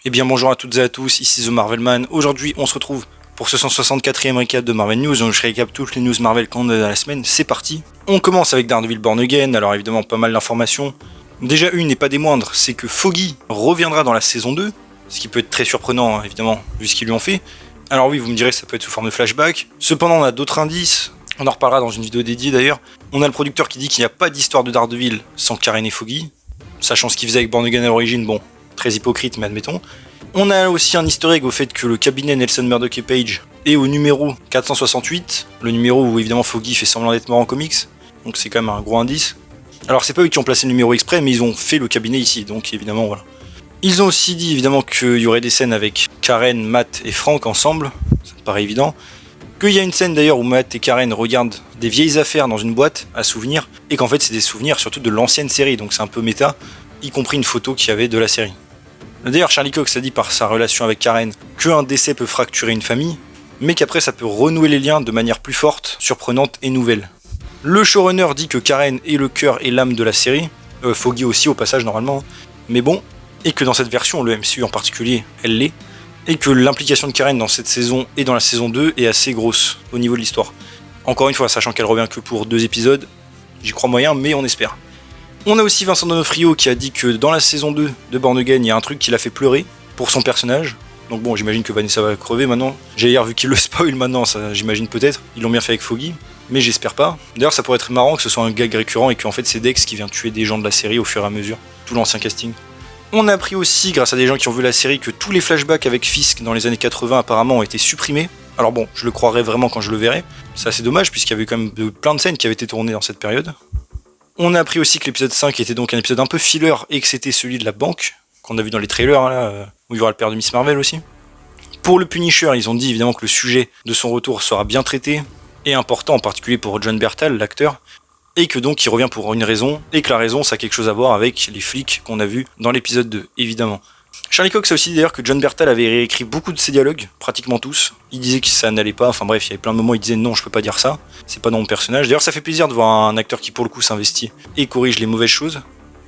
Eh bien bonjour à toutes et à tous, ici The Marvelman. Aujourd'hui on se retrouve pour ce 164e récap de Marvel News. Donc je récap toutes les news Marvel qu'on a dans la semaine, c'est parti. On commence avec Daredevil Born Again, alors évidemment pas mal d'informations. Déjà une et pas des moindres, c'est que Foggy reviendra dans la saison 2, ce qui peut être très surprenant évidemment vu ce qu'ils lui ont fait. Alors oui, vous me direz ça peut être sous forme de flashback. Cependant on a d'autres indices, on en reparlera dans une vidéo dédiée d'ailleurs. On a le producteur qui dit qu'il n'y a pas d'histoire de Daredevil sans Karen et Foggy. Sachant ce qu'il faisait avec Born Again à l'origine, bon, très hypocrite mais admettons. On a aussi un easter egg au fait que le cabinet Nelson Murdock et Page est au numéro 468, le numéro où évidemment Foggy fait semblant d'être mort en comics, donc c'est quand même un gros indice. Alors c'est pas eux qui ont placé le numéro exprès, mais ils ont fait le cabinet ici, donc évidemment voilà. Ils ont aussi dit évidemment qu'il y aurait des scènes avec Karen, Matt et Frank ensemble, ça me paraît évident. Qu'il y a une scène d'ailleurs où Matt et Karen regardent des vieilles affaires dans une boîte à souvenirs, et qu'en fait c'est des souvenirs surtout de l'ancienne série, donc c'est un peu méta, y compris une photo qu'il y avait de la série. D'ailleurs Charlie Cox a dit par sa relation avec Karen qu'un décès peut fracturer une famille, mais qu'après ça peut renouer les liens de manière plus forte, surprenante et nouvelle. Le showrunner dit que Karen est le cœur et l'âme de la série, Foggy aussi au passage normalement, mais bon, et que dans cette version, le MCU en particulier, elle l'est, et que l'implication de Karen dans cette saison et dans la saison 2 est assez grosse au niveau de l'histoire. Encore une fois, sachant qu'elle revient que pour 2 épisodes, j'y crois moyen, mais on espère. On a aussi Vincent D'Onofrio qui a dit que dans la saison 2 de Born Again, il y a un truc qui l'a fait pleurer pour son personnage. Donc bon, j'imagine que Vanessa va crever maintenant. J'ai hier vu qu'il le spoil maintenant, ça j'imagine peut-être. Ils l'ont bien fait avec Foggy, mais j'espère pas. D'ailleurs, ça pourrait être marrant que ce soit un gag récurrent et qu'en fait c'est Dex qui vient tuer des gens de la série au fur et à mesure, tout l'ancien casting. On a appris aussi, grâce à des gens qui ont vu la série, que tous les flashbacks avec Fisk dans les années 80 apparemment ont été supprimés. Alors bon, je le croirais vraiment quand je le verrai. C'est assez dommage puisqu'il y avait quand même plein de scènes qui avaient été tournées dans cette période. On a appris aussi que l'épisode 5 était donc un épisode un peu filler et que c'était celui de la banque, qu'on a vu dans les trailers, là, où il y aura le père de Miss Marvel aussi. Pour le Punisher, ils ont dit évidemment que le sujet de son retour sera bien traité, et important en particulier pour John Bertal, l'acteur, et que donc il revient pour une raison, et que la raison ça a quelque chose à voir avec les flics qu'on a vus dans l'épisode 2, évidemment. Charlie Cox a aussi dit d'ailleurs que John Bertal avait réécrit beaucoup de ses dialogues, pratiquement tous. Il disait que ça n'allait pas, enfin bref, il y avait plein de moments où il disait non, je peux pas dire ça, c'est pas dans mon personnage. D'ailleurs, ça fait plaisir de voir un acteur qui pour le coup s'investit et corrige les mauvaises choses.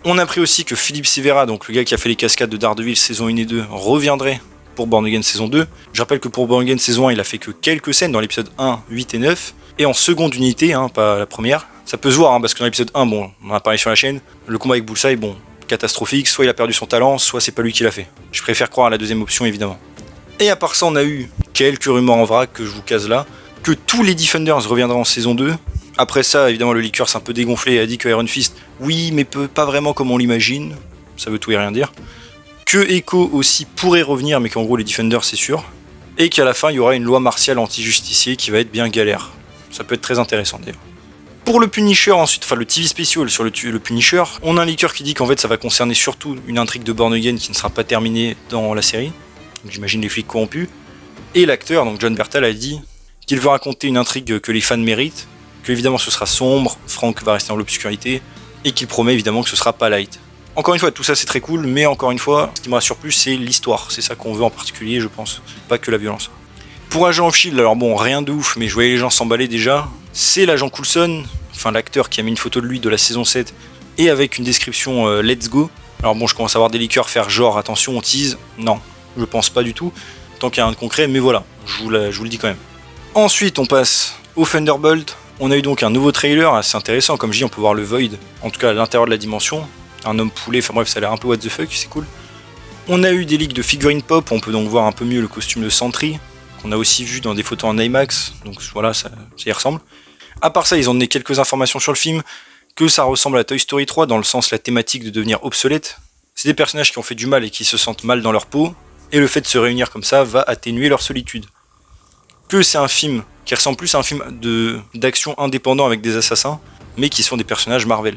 On a appris aussi que Philippe Severa, donc le gars qui a fait les cascades de Daredevil saison 1 et 2, reviendrait pour Born Again saison 2. Je rappelle que pour Born Again saison 1, il a fait que quelques scènes dans l'épisode 1, 8 et 9, et en seconde unité, pas la première. Ça peut se voir, parce que dans l'épisode 1, bon, on en a parlé sur la chaîne, le combat avec Bullseye, bon, catastrophique, soit il a perdu son talent, soit c'est pas lui qui l'a fait. Je préfère croire à la deuxième option évidemment. Et à part ça, on a eu quelques rumeurs en vrac que je vous case là, que tous les Defenders reviendraient en saison 2. Après ça, évidemment, le leaker s'est un peu dégonflé et a dit que Iron Fist, oui, mais pas vraiment comme on l'imagine, ça veut tout et rien dire. Que Echo aussi pourrait revenir, mais qu'en gros les Defenders c'est sûr. Et qu'à la fin, il y aura une loi martiale anti-justicier qui va être bien galère. Ça peut être très intéressant d'ailleurs. Pour le Punisher ensuite, enfin le TV spécial sur le Punisher, on a un leaker qui dit qu'en fait ça va concerner surtout une intrigue de Born Again qui ne sera pas terminée dans la série. Donc j'imagine les flics corrompus. Et l'acteur, donc John Bertal, a dit qu'il veut raconter une intrigue que les fans méritent, que évidemment ce sera sombre, Frank va rester dans l'obscurité, et qu'il promet évidemment que ce sera pas light. Encore une fois, tout ça c'est très cool, mais encore une fois, ce qui me rassure plus c'est l'histoire, c'est ça qu'on veut en particulier je pense, pas que la violence. Pour Agent of Shield, alors bon, rien de ouf, mais je voyais les gens s'emballer déjà, c'est l'agent Coulson, enfin l'acteur qui a mis une photo de lui de la saison 7 et avec une description Let's Go. Alors bon, je commence à voir des leakers faire genre attention on tease, non, je pense pas du tout, tant qu'il y a rien de concret, mais voilà, je vous le dis quand même. Ensuite on passe au Thunderbolt, on a eu donc un nouveau trailer assez intéressant, comme je dis on peut voir le Void, en tout cas à l'intérieur de la dimension, un homme poulet, enfin bref ça a l'air un peu what the fuck, c'est cool. On a eu des leaks de figurines pop, on peut donc voir un peu mieux le costume de Sentry, qu'on a aussi vu dans des photos en IMAX, donc voilà, ça y ressemble. À part ça, ils ont donné quelques informations sur le film, que ça ressemble à Toy Story 3 dans le sens la thématique de devenir obsolète. C'est des personnages qui ont fait du mal et qui se sentent mal dans leur peau, et le fait de se réunir comme ça va atténuer leur solitude. Que c'est un film qui ressemble plus à un film d'action indépendant avec des assassins, mais qui sont des personnages Marvel.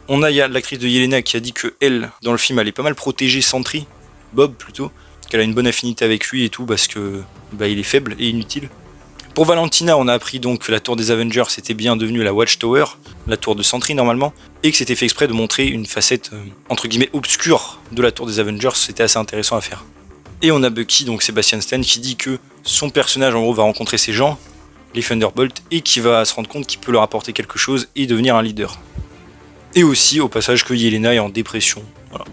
On a l'actrice de Yelena qui a dit que elle, dans le film, elle est pas mal protégée Sentry, Bob plutôt, qu'elle a une bonne affinité avec lui et tout parce que il est faible et inutile. Pour Valentina, on a appris donc que la tour des Avengers était bien devenue la Watchtower, la tour de Sentry normalement, et que c'était fait exprès de montrer une facette entre guillemets obscure de la tour des Avengers, c'était assez intéressant à faire. Et on a Bucky, donc Sebastian Stan, qui dit que son personnage en gros va rencontrer ces gens, les Thunderbolts, et qui va se rendre compte qu'il peut leur apporter quelque chose et devenir un leader. Et aussi au passage que Yelena est en dépression. Voilà.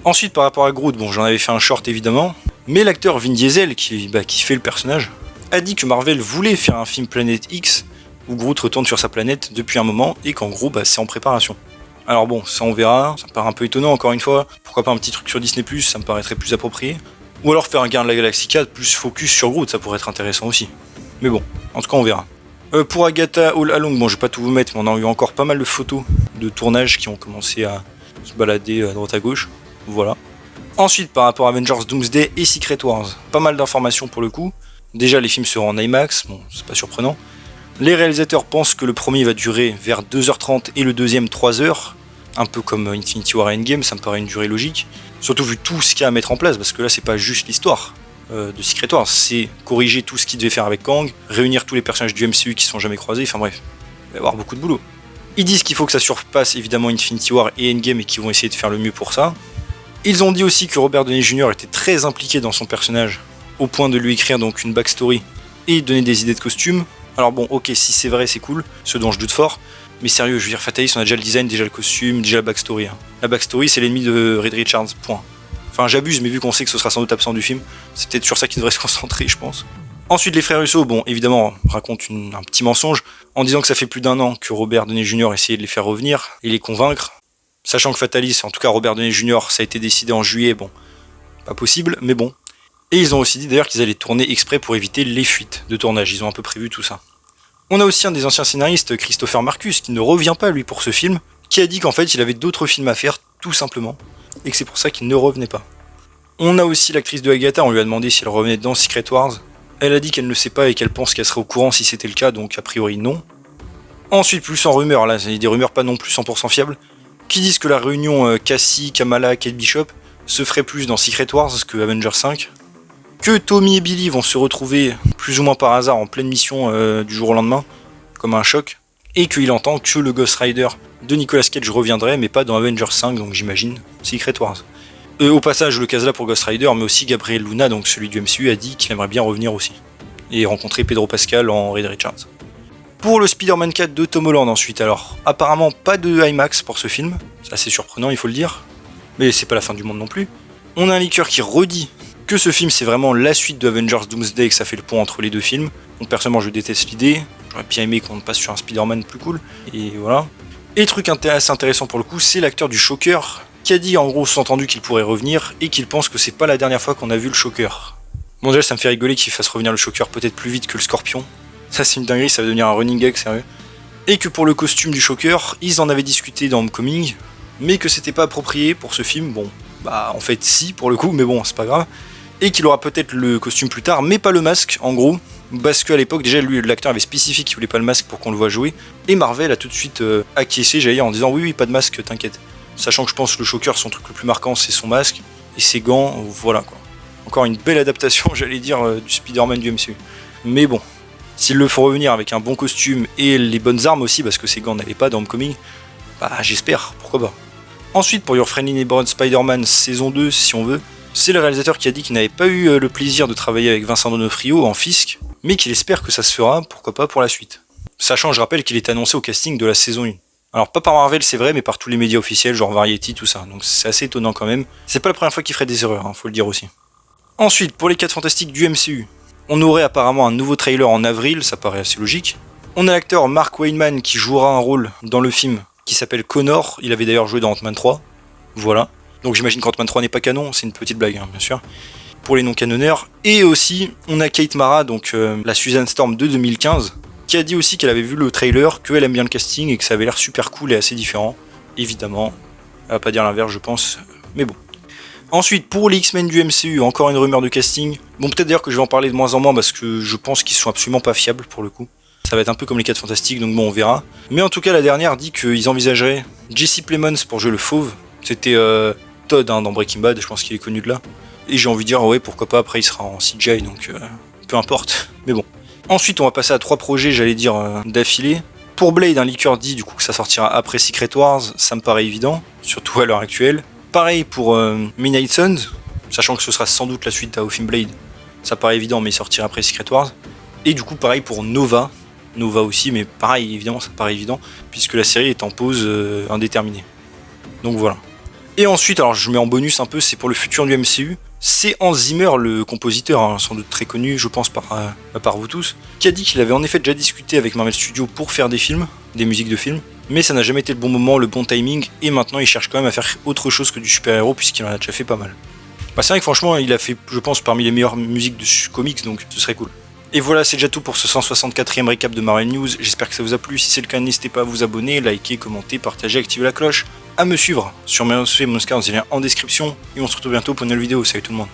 Ensuite, par rapport à Groot, bon, j'en avais fait un short évidemment, mais l'acteur Vin Diesel, qui fait le personnage, a dit que Marvel voulait faire un film Planète X, où Groot retourne sur sa planète depuis un moment, et qu'en gros, c'est en préparation. Alors bon, ça on verra, ça me paraît un peu étonnant encore une fois, pourquoi pas un petit truc sur Disney+, ça me paraîtrait plus approprié. Ou alors faire un Gardiens de la Galaxie 4 plus focus sur Groot, ça pourrait être intéressant aussi. Mais bon, en tout cas on verra. Pour Agatha All Along, bon je vais pas tout vous mettre, mais on a eu encore pas mal de photos de tournage qui ont commencé à se balader à droite à gauche. Voilà. Ensuite, par rapport à Avengers Doomsday et Secret Wars, pas mal d'informations pour le coup. Déjà les films seront en IMAX, bon c'est pas surprenant. Les réalisateurs pensent que le premier va durer vers 2h30 et le deuxième 3h. Un peu comme Infinity War et Endgame, ça me paraît une durée logique. Surtout vu tout ce qu'il y a à mettre en place, parce que là c'est pas juste l'histoire de Secret Wars, c'est corriger tout ce qu'il devait faire avec Kang, réunir tous les personnages du MCU qui sont jamais croisés, enfin bref, il va y avoir beaucoup de boulot. Ils disent qu'il faut que ça surpasse évidemment Infinity War et Endgame et qu'ils vont essayer de faire le mieux pour ça. Ils ont dit aussi que Robert Downey Jr. était très impliqué dans son personnage, au point de lui écrire donc une backstory et donner des idées de costumes. Alors bon, ok, si c'est vrai, c'est cool, ce dont je doute fort, mais sérieux, je veux dire, Fatalis, on a déjà le design, déjà le costume, déjà la backstory. Hein. La backstory, c'est l'ennemi de Reed Richards, point. Enfin, j'abuse, mais vu qu'on sait que ce sera sans doute absent du film, c'est peut-être sur ça qu'il devrait se concentrer, je pense. Ensuite, les frères Russo, bon, évidemment, racontent un petit mensonge, en disant que ça fait plus d'1 an que Robert Downey Jr. essayait de les faire revenir et les convaincre. Sachant que Fatalis, en tout cas Robert Downey Jr., ça a été décidé en juillet, bon, pas possible, mais bon. Et ils ont aussi dit d'ailleurs qu'ils allaient tourner exprès pour éviter les fuites de tournage, ils ont un peu prévu tout ça. On a aussi un des anciens scénaristes, Christopher Marcus, qui ne revient pas lui pour ce film, qui a dit qu'en fait il avait d'autres films à faire, tout simplement, et que c'est pour ça qu'il ne revenait pas. On a aussi l'actrice de Agatha, on lui a demandé si elle revenait dans Secret Wars. Elle a dit qu'elle ne sait pas et qu'elle pense qu'elle serait au courant si c'était le cas, donc a priori non. Ensuite, plus en rumeurs, là, c'est des rumeurs pas non plus 100% fiables, qui disent que la réunion Cassie, Kamala, Kate Bishop se ferait plus dans Secret Wars que Avengers 5. Que Tommy et Billy vont se retrouver plus ou moins par hasard en pleine mission du jour au lendemain, comme un choc, et qu'il entend que le Ghost Rider de Nicolas Cage reviendrait, mais pas dans Avengers 5, donc j'imagine Secret Wars. Au passage, le cas là pour Ghost Rider, mais aussi Gabriel Luna, donc celui du MCU, a dit qu'il aimerait bien revenir aussi, et rencontrer Pedro Pascal en Reed Richards. Pour le Spider-Man 4 de Tom Holland ensuite, alors apparemment pas de IMAX pour ce film, c'est assez surprenant il faut le dire, mais c'est pas la fin du monde non plus. On a un leaker qui redit que ce film c'est vraiment la suite de Avengers Doomsday et que ça fait le pont entre les deux films. Donc personnellement je déteste l'idée, j'aurais bien aimé qu'on passe sur un Spider-Man plus cool, et voilà. Et truc assez intéressant pour le coup, c'est l'acteur du Shocker, qui a dit en gros sous-entendu qu'il pourrait revenir, et qu'il pense que c'est pas la dernière fois qu'on a vu le Shocker. Bon déjà ça me fait rigoler qu'il fasse revenir le Shocker peut-être plus vite que le Scorpion, ça c'est une dinguerie, ça va devenir un running gag sérieux. Et que pour le costume du Shocker, ils en avaient discuté dans Homecoming, mais que c'était pas approprié pour ce film, bon, bah en fait si pour le coup, mais bon c'est pas grave. Et qu'il aura peut-être le costume plus tard, mais pas le masque en gros, parce qu'à l'époque déjà lui l'acteur avait spécifié qu'il voulait pas le masque pour qu'on le voit jouer, et Marvel a tout de suite acquiescé, j'allais dire, en disant oui pas de masque, t'inquiète. Sachant que je pense que le Shocker, son truc le plus marquant c'est son masque, et ses gants, voilà quoi. Encore une belle adaptation, j'allais dire, du Spider-Man du MCU. Mais bon, s'il le faut revenir avec un bon costume et les bonnes armes aussi, parce que ses gants n'allaient pas dans Homecoming, bah j'espère, pourquoi pas. Ensuite, pour Your Friendly Neighborhood Spider-Man saison 2, si on veut, c'est le réalisateur qui a dit qu'il n'avait pas eu le plaisir de travailler avec Vincent D'Onofrio en Fisk, mais qu'il espère que ça se fera, pourquoi pas, pour la suite. Sachant, je rappelle qu'il est annoncé au casting de la saison 1. Alors pas par Marvel c'est vrai, mais par tous les médias officiels, genre Variety, tout ça, donc c'est assez étonnant quand même. C'est pas la première fois qu'il ferait des erreurs, faut le dire aussi. Ensuite, pour les 4 fantastiques du MCU, on aurait apparemment un nouveau trailer en avril, ça paraît assez logique. On a l'acteur Mark Wainman qui jouera un rôle dans le film qui s'appelle Connor, il avait d'ailleurs joué dans Ant-Man 3, voilà. Donc j'imagine qu'Ant-Man 3 n'est pas canon, c'est une petite blague hein, bien sûr, pour les non-canonneurs. Et aussi, on a Kate Mara, donc la Susan Storm de 2015, qui a dit aussi qu'elle avait vu le trailer, qu'elle aime bien le casting et que ça avait l'air super cool et assez différent. Évidemment, elle va pas dire l'inverse je pense, mais bon. Ensuite, pour les X-Men du MCU, encore une rumeur de casting. Bon, peut-être d'ailleurs que je vais en parler de moins en moins parce que je pense qu'ils sont absolument pas fiables pour le coup. Ça va être un peu comme les 4 Fantastiques, donc bon, on verra. Mais en tout cas, la dernière dit qu'ils envisageraient Jesse Plemons pour jouer le fauve. C'était Todd hein, dans Breaking Bad, je pense qu'il est connu de là. Et j'ai envie de dire, ouais, pourquoi pas, après il sera en CGI, donc peu importe. Mais bon. Ensuite, on va passer à 3 projets, j'allais dire, d'affilée. Pour Blade, un leaker dit du coup que ça sortira après Secret Wars, ça me paraît évident, surtout à l'heure actuelle. Pareil pour Midnight Suns, sachant que ce sera sans doute la suite au film Blade, ça paraît évident, mais il sortira après Secret Wars. Et du coup, pareil pour Nova aussi, mais pareil, évidemment, ça paraît évident, puisque la série est en pause indéterminée. Donc voilà. Et ensuite, alors je mets en bonus un peu, c'est pour le futur du MCU. C'est Hans Zimmer, le compositeur, hein, sans doute très connu, je pense, par vous tous, qui a dit qu'il avait en effet déjà discuté avec Marvel Studios pour faire des films, des musiques de films, mais ça n'a jamais été le bon moment, le bon timing, et maintenant il cherche quand même à faire autre chose que du super-héros, puisqu'il en a déjà fait pas mal. Bah, c'est vrai que franchement, il a fait, je pense, parmi les meilleures musiques de comics, donc ce serait cool. Et voilà, c'est déjà tout pour ce 164e récap de Marvel News. J'espère que ça vous a plu. Si c'est le cas, n'hésitez pas à vous abonner, liker, commenter, partager, activer la cloche, à me suivre sur mes réseaux sociaux et mon Scar, dans les liens en description. Et on se retrouve bientôt pour une nouvelle vidéo. Salut tout le monde.